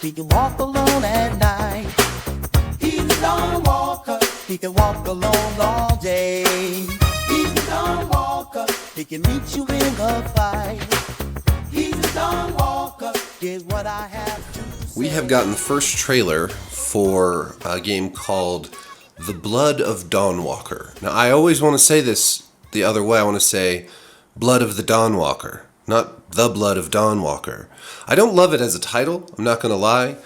He can walk alone at night. He's a Dawnwalker. He can walk alone all day. He's a Dawnwalker. He can meet you in a fight. He's a Dawnwalker. Here's what I have to say. We have gotten the first trailer for a game called The Blood of Dawnwalker. Now, I always want to say this the other way. I want to say Blood of the Dawnwalker, not The Blood of Dawnwalker. I don't love it as a title, I'm not going to lie.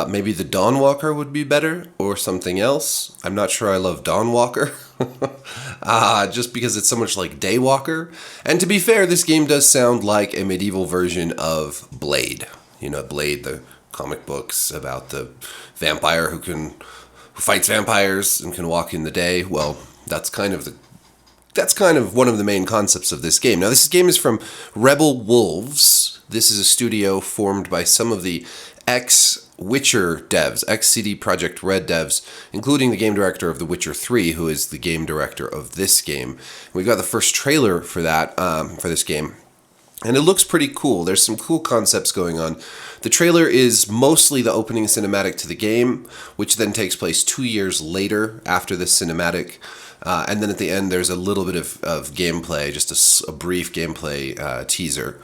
Maybe The Dawnwalker would be better, or something else. I'm not sure I love Dawnwalker, just because it's so much like Daywalker. And to be fair, this game does sound like a medieval version of Blade. You know, Blade, the comic books about the vampire who fights vampires and can walk in the day. Well, that's kind of one of the main concepts of this game. Now, this game is from Rebel Wolves. This is a studio formed by some of the ex-Witcher devs, ex-CD Projekt Red devs, including the game director of The Witcher 3, who is the game director of this game. We've got the first trailer for that, for this game. And it looks pretty cool. There's some cool concepts going on. The trailer is mostly the opening cinematic to the game, which then takes place 2 years later after the cinematic. And then at the end, there's a little bit of gameplay, just a brief gameplay teaser.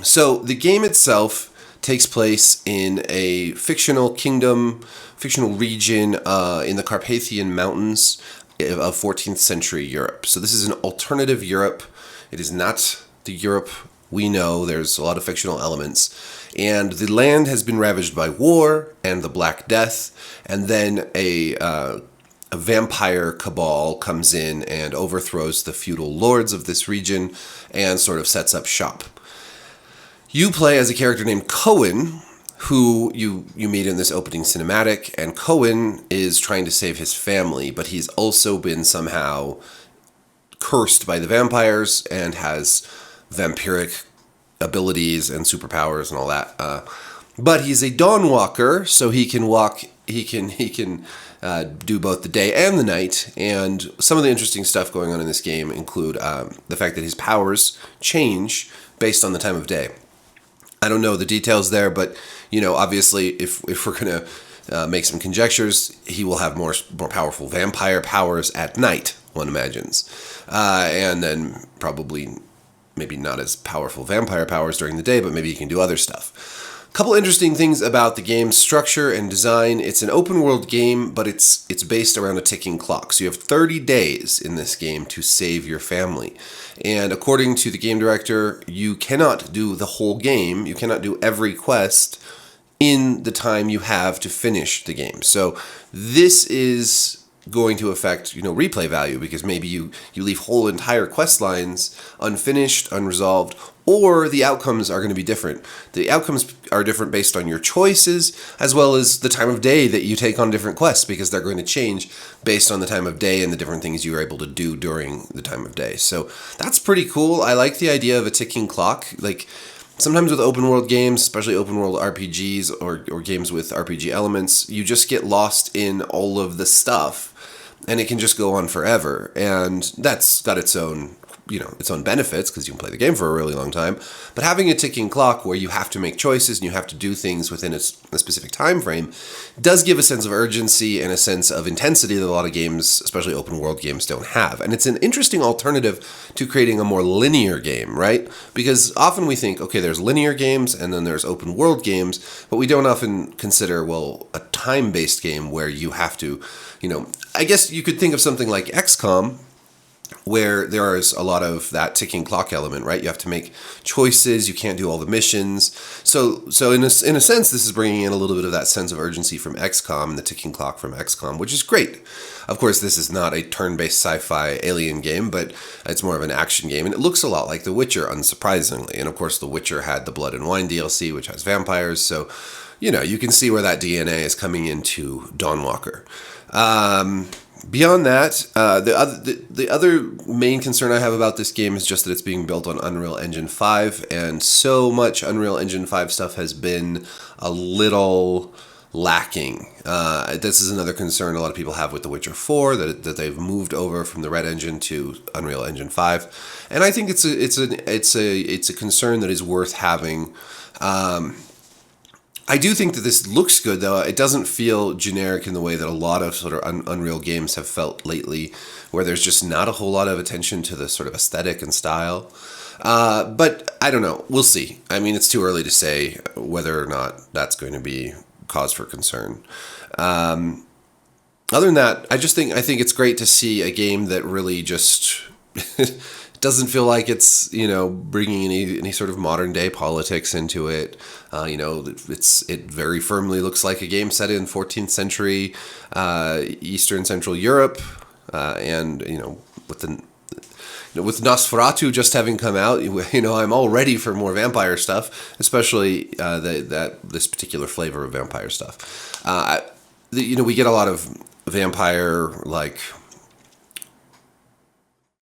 So the game itself takes place in a fictional kingdom, fictional region in the Carpathian Mountains of 14th century Europe. So this is an alternative Europe. It is not the Europe we know. There's a lot of fictional elements. And the land has been ravaged by war and the Black Death. And then a vampire cabal comes in and overthrows the feudal lords of this region and sort of sets up shop. You play as a character named Cohen, who you meet in this opening cinematic, and Cohen is trying to save his family, but he's also been somehow cursed by the vampires and has vampiric abilities and superpowers and all that. But he's a Dawnwalker, so he can walk. He can do both the day and the night. And some of the interesting stuff going on in this game include the fact that his powers change based on the time of day. I don't know the details there, but obviously, if we're gonna make some conjectures, he will have more powerful vampire powers at night, one imagines, and then probably maybe not as powerful vampire powers during the day, but maybe he can do other stuff. A couple interesting things about the game's structure and design. It's an open world game, but it's based around a ticking clock. So you have 30 days in this game to save your family. And according to the game director, you cannot do the whole game. You cannot do every quest in the time you have to finish the game. So this is going to affect, replay value, because maybe you leave whole entire quest lines unfinished, unresolved, or the outcomes are going to be different. The outcomes are different based on your choices, as well as the time of day that you take on different quests, because they're going to change based on the time of day and the different things you are able to do during the time of day. So that's pretty cool. I like the idea of a ticking clock. Like, sometimes with open world games, especially open world RPGs or games with RPG elements, you just get lost in all of the stuff, and it can just go on forever. And that's got its own benefits, because you can play the game for a really long time. But having a ticking clock where you have to make choices and you have to do things within a specific time frame does give a sense of urgency and a sense of intensity that a lot of games, especially open world games, don't have. And it's an interesting alternative to creating a more linear game, right? Because often we think, okay, there's linear games and then there's open world games, but we don't often consider, a time-based game where you have to, I guess you could think of something like XCOM, where there is a lot of that ticking clock element, right? You have to make choices. You can't do all the missions. So in a sense, this is bringing in a little bit of that sense of urgency from XCOM and the ticking clock from XCOM, which is great. Of course, this is not a turn-based sci-fi alien game, but it's more of an action game, and it looks a lot like The Witcher, unsurprisingly. And of course, The Witcher had the Blood and Wine DLC, which has vampires, so you can see where that DNA is coming into Dawnwalker. Beyond that, the other main concern I have about this game is just that it's being built on Unreal Engine 5, and so much Unreal Engine 5 stuff has been a little lacking. This is another concern a lot of people have with The Witcher 4, that they've moved over from the Red Engine to Unreal Engine 5, and I think it's a concern that is worth having. I do think that this looks good, though. It doesn't feel generic in the way that a lot of sort of Unreal games have felt lately, where there's just not a whole lot of attention to the sort of aesthetic and style. But I don't know. We'll see. I mean, it's too early to say whether or not that's going to be cause for concern. Other than that, I think it's great to see a game that really just doesn't feel like it's, bringing any sort of modern day politics into it. It very firmly looks like a game set in 14th century Eastern Central Europe, and with Nosferatu just having come out, I'm all ready for more vampire stuff, especially this particular flavor of vampire stuff. We get a lot of vampire, like,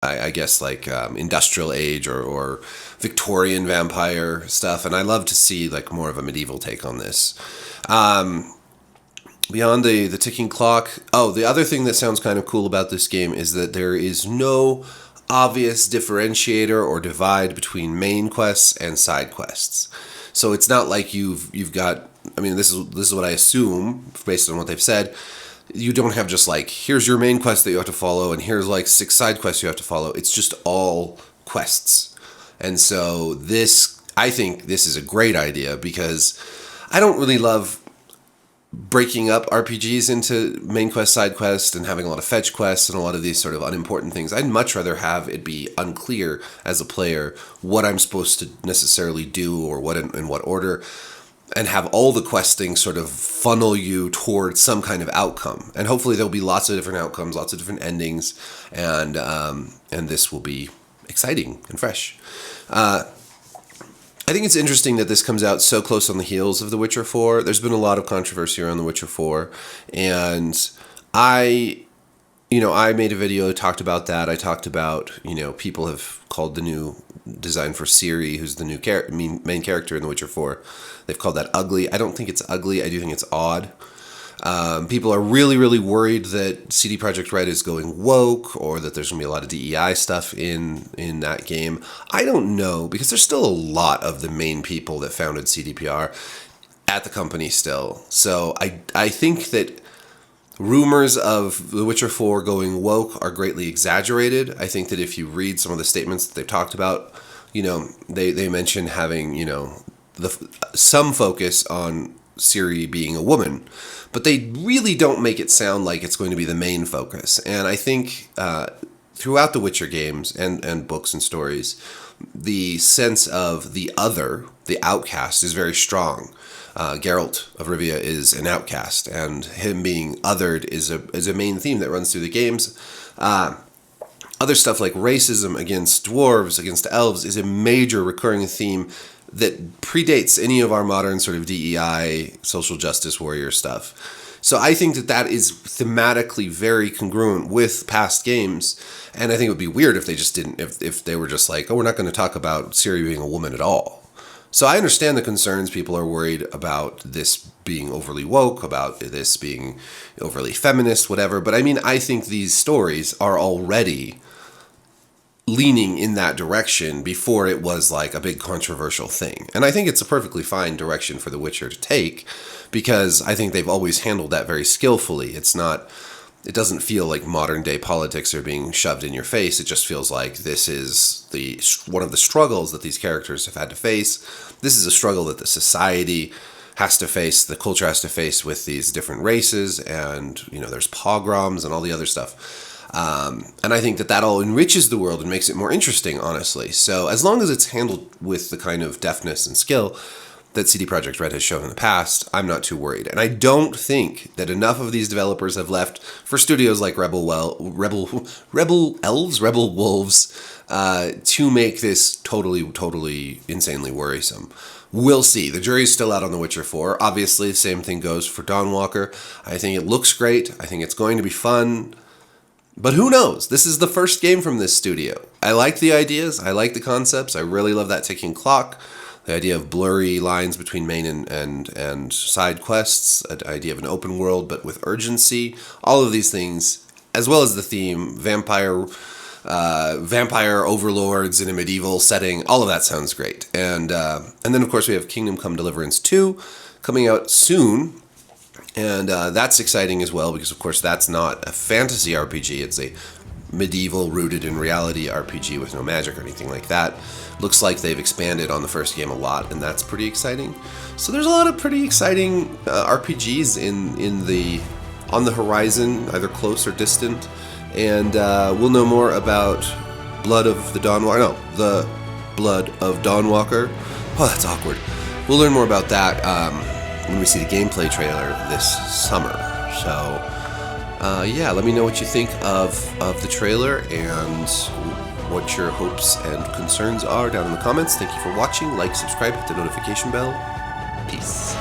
I guess, like industrial age or Victorian vampire stuff, and I love to see like more of a medieval take on this. Beyond the ticking clock, the other thing that sounds kind of cool about this game is that there is no obvious differentiator or divide between main quests and side quests. So it's not like you've got. I mean, this is what I assume based on what they've said. You don't have just like, here's your main quest that you have to follow, and here's like 6 side quests you have to follow. It's just all quests. And so I think this is a great idea, because I don't really love breaking up RPGs into main quest, side quest, and having a lot of fetch quests and a lot of these sort of unimportant things. I'd much rather have it be unclear as a player what I'm supposed to necessarily do or what in what order, and have all the questing sort of funnel you towards some kind of outcome. And hopefully there'll be lots of different outcomes, lots of different endings, and this will be exciting and fresh. I think it's interesting that this comes out so close on the heels of The Witcher 4. There's been a lot of controversy around The Witcher 4, and I made a video, talked about that. I talked about, people have called the new design for Ciri, who's the new main character in The Witcher 4, they've called that ugly. I don't think it's ugly. I do think it's odd. People are really, really worried that CD Projekt Red is going woke, or that there's going to be a lot of DEI stuff in that game. I don't know, because there's still a lot of the main people that founded CDPR at the company still. So I think that rumors of The Witcher 4 going woke are greatly exaggerated. I think that if you read some of the statements that they've talked about, they mention having, some focus on Ciri being a woman, but they really don't make it sound like it's going to be the main focus. And I think throughout the Witcher games and books and stories, the sense of the other, the outcast, is very strong. Geralt of Rivia is an outcast, and him being othered is a main theme that runs through the games. Other stuff like racism against dwarves, against elves, is a major recurring theme that predates any of our modern sort of DEI, social justice warrior stuff. So I think that is thematically very congruent with past games, and I think it would be weird if they just didn't, if they were just like, we're not going to talk about Ciri being a woman at all. So I understand the concerns. People are worried about this being overly woke, about this being overly feminist, whatever. But I mean, I think these stories are already leaning in that direction before it was like a big controversial thing. And I think it's a perfectly fine direction for The Witcher to take, because I think they've always handled that very skillfully. It doesn't feel like modern day politics are being shoved in your face. It just feels like this is one of the struggles that these characters have had to face. This is a struggle that the society has to face, the culture has to face with these different races, and there's pogroms and all the other stuff. And I think that all enriches the world and makes it more interesting, honestly. So as long as it's handled with the kind of deftness and skill that CD Projekt Red has shown in the past, I'm not too worried. And I don't think that enough of these developers have left for studios like Rebel Wolves to make this totally insanely worrisome. We'll see. The jury's still out on The Witcher 4. Obviously, the same thing goes for Dawnwalker. I think it looks great. I think it's going to be fun. But who knows? This is the first game from this studio. I like the ideas. I like the concepts. I really love that ticking clock. The idea of blurry lines between main and side quests. The idea of an open world, but with urgency. All of these things, as well as the theme, vampire overlords in a medieval setting. All of that sounds great. And then, of course, we have Kingdom Come Deliverance 2 coming out soon. And that's exciting as well because, of course, that's not a fantasy RPG. It's a medieval, rooted in reality RPG with no magic or anything like that. Looks like they've expanded on the first game a lot, and that's pretty exciting. So there's a lot of pretty exciting RPGs on the horizon, either close or distant. And we'll know more about the Blood of Dawnwalker. Oh, that's awkward. We'll learn more about that when we see the gameplay trailer this summer. So, yeah, let me know what you think of the trailer and what your hopes and concerns are down in the comments. Thank you for watching. Like, subscribe, hit the notification bell. Peace.